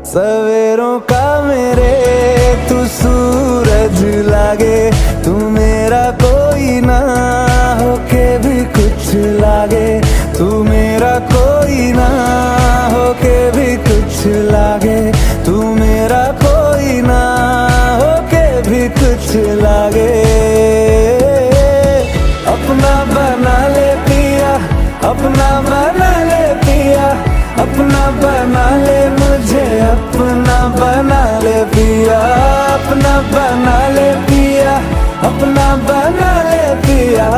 सवेरों का मेरे तू सूरज लागे, तू मेरा कोई ना होके भी कुछ लागे, तू मेरा कोई ना होके भी कुछ लागे, तू मेरा कोई ना होके भी कुछ लागे। अपना बना ले पिया, अपना बना ले पिया, अपना बना ले मुझे, अपना बना ले पिया, अपना बना ले पिया, अपना बना ले पिया।